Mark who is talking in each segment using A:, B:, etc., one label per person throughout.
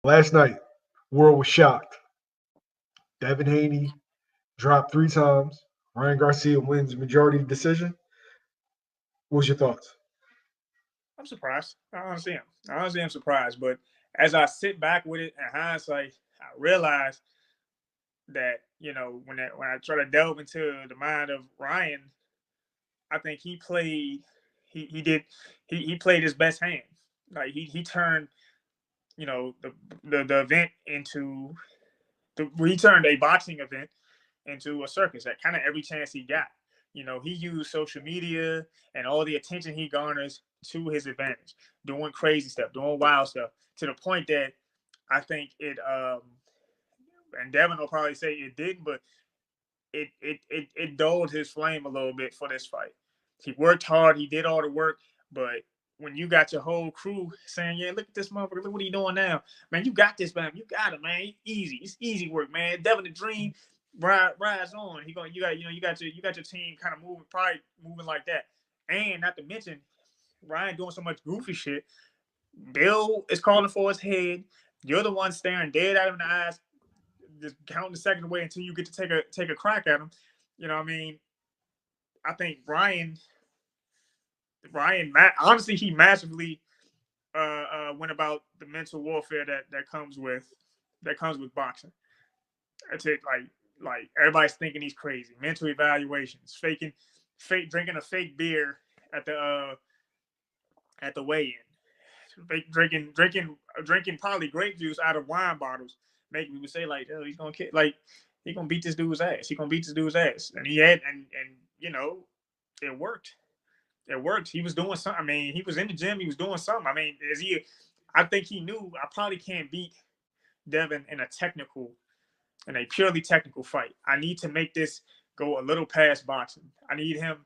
A: Last night, world was shocked. Devin Haney dropped 3 times. Ryan Garcia wins majority decision. What was your thoughts?
B: I'm surprised. I honestly am. I honestly am surprised. But as I sit back with it in hindsight, I realize that when I try to delve into the mind of Ryan, I think he did he played his best hand. Like he turned the event into he turned a boxing event into a circus at kind of every chance he got. He used social media and all the attention he garners to his advantage, doing crazy stuff, doing wild stuff, to the point that I think it and Devin will probably say it didn't, but it dulled his flame a little bit for this fight. He worked hard, he did all the work, but when you got your whole crew saying, "Yeah, look at this motherfucker, look what he doing now, man, you got this, man, you got it, man, easy, it's easy work, man." Devin the Dream rides on. You got your team kind of moving, probably moving like that, and not to mention Ryan doing so much goofy shit. Bill is calling for his head. You're the one staring dead at him in the eyes, just counting the seconds away until you get to take a crack at him. You know what I mean? I think Ryan, honestly, he massively went about the mental warfare that comes with boxing. It's it like everybody's thinking he's crazy. Mental evaluations, drinking a fake beer at the weigh-in, drinking probably grape juice out of wine bottles, making people say like, "Oh, he's gonna kill, like he's gonna beat this dude's ass. He's gonna beat this dude's ass," and he had and it worked. It worked. He was doing something. I mean, he was in the gym. He was doing something. I mean, I think he knew I probably can't beat Devin in a purely technical fight. I need to make this go a little past boxing. I need him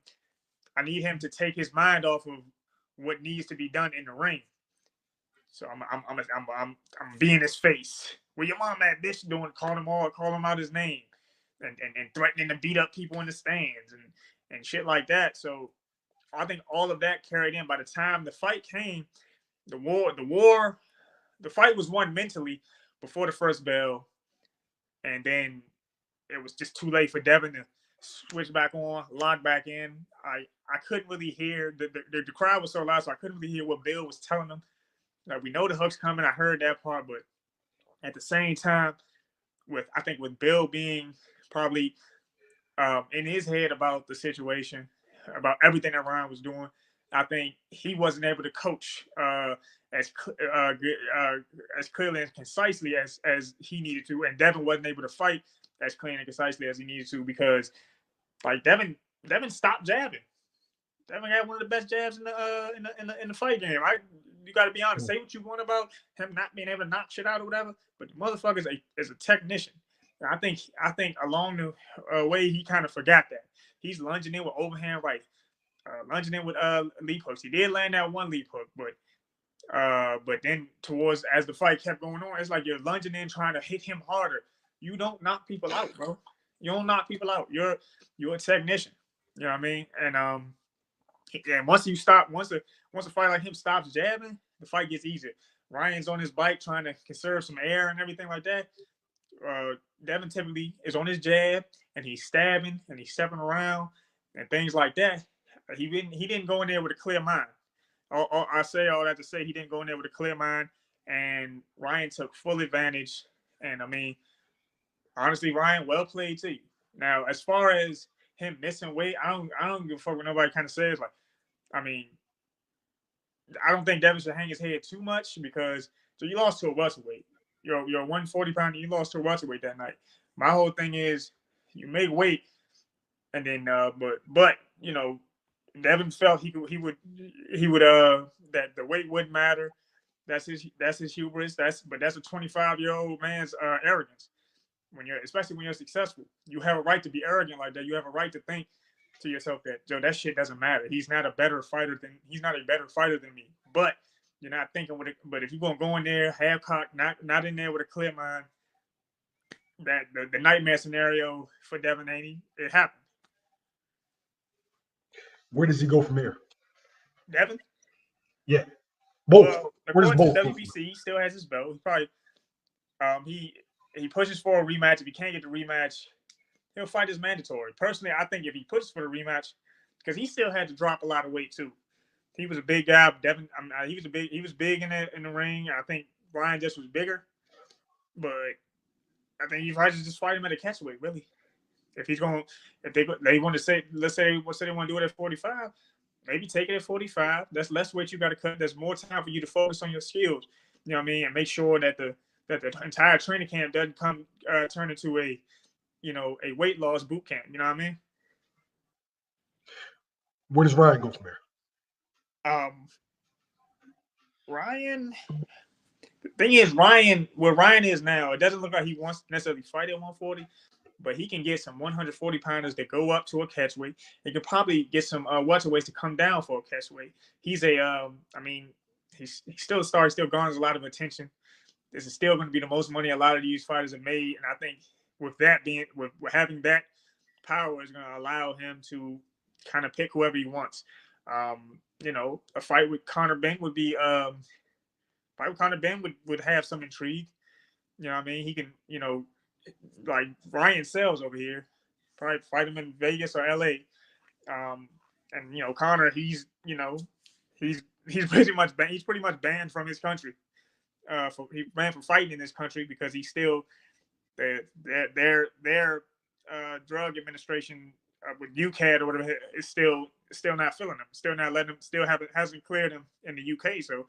B: to take his mind off of what needs to be done in the ring. So I'm being his face. Where your mom at, bitch, doing? Call him out his name, and threatening to beat up people in the stands and shit like that. So I think all of that carried in. By the time the fight came, the fight was won mentally before the first bell, and then it was just too late for Devin to switch back on, lock back in. I couldn't really hear the crowd was so loud, so I couldn't really hear what Bill was telling them. Like, we know the hook's coming. I heard that part, but at the same time, with Bill being probably in his head about the situation, about everything that Ryan was doing, I think he wasn't able to coach as as clearly and concisely as he needed to, and Devin wasn't able to fight as clean and concisely as he needed to, because like Devin stopped jabbing. Devin had one of the best jabs in the fight game. You got to be honest. Say what you want about him not being able to knock shit out or whatever, but the motherfucker is a technician. I think along the way he kind of forgot that he's lunging in with overhand right, lunging in with leap hooks. He did land that one leap hook, but then towards as the fight kept going on, it's like you're lunging in trying to hit him harder. You don't knock people out, bro. You don't knock people out. You're a technician. You know what I mean? And once a fight like him stops jabbing, the fight gets easier. Ryan's on his bike trying to conserve some air and everything like that. Devin typically is on his jab and he's stabbing and he's stepping around and things like that. He didn't go in there with a clear mind. I say all that to say he didn't go in there with a clear mind, and Ryan took full advantage. And I mean, honestly, Ryan, well played to you. Now, as far as him missing weight, I don't give a fuck what nobody kind of says. Like, I mean, I don't think Devin should hang his head too much, because so you lost to a welterweight. You're 140 pounder. You lost to a welterweight that night. My whole thing is you make weight, and then but Devin felt he would that the weight wouldn't matter. That's his hubris. That's a 25-year-old man's arrogance. Especially when you're successful, you have a right to be arrogant like that. You have a right to think to yourself that, Joe, that shit doesn't matter. He's not a better fighter than me. But you're not thinking with it. But if you're gonna go in there half cocked, not in there with a clear mind, that the nightmare scenario for Devin Haney, it happened.
A: Where does he go from here?
B: Devin?
A: Yeah. Both.
B: Well,
A: Where does
B: according to
A: both
B: the WBC, he still has his belt. He probably He pushes for a rematch. If he can't get the rematch, he'll fight his mandatory. Personally, I think if he pushes for the rematch, because he still had to drop a lot of weight too. He was a big guy. Devin, he was big in the ring. I think Ryan just was bigger, but I think you probably just fight him at a catchweight, really. If he's going, if they want to say, let's say they want to do it at 45, maybe take it at 45. That's less weight you got to cut. There's more time for you to focus on your skills. You know what I mean, and make sure that the entire training camp doesn't turn into a weight loss boot camp. You know what I mean?
A: Where does Ryan go from there?
B: Ryan. The thing is, where Ryan is now, it doesn't look like he wants to necessarily fight at 140, but he can get some 140 pounders that go up to a catchweight. He could probably get some welterweights to come down for a catchweight. He's he's still a star. He still garners a lot of attention. This is still going to be the most money a lot of these fighters have made, and I think with having that power is going to allow him to kind of pick whoever he wants. A fight with Conor Benn would be. Fight with Conor Benn would have some intrigue. You know what I mean? He can, like Ryan Sells over here, probably fight him in Vegas or LA. And Conor, he's pretty much banned from his country. He's banned from fighting in this country because he's still their drug administration with UCAD or whatever is still not filling him, still not letting him, hasn't cleared him in the UK. So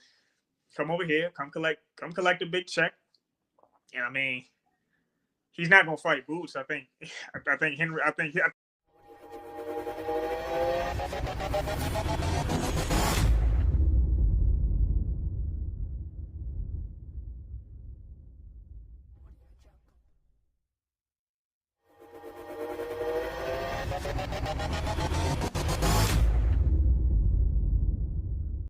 B: come over here, come collect a big check. And I mean, he's not gonna fight Boots. I think Henry.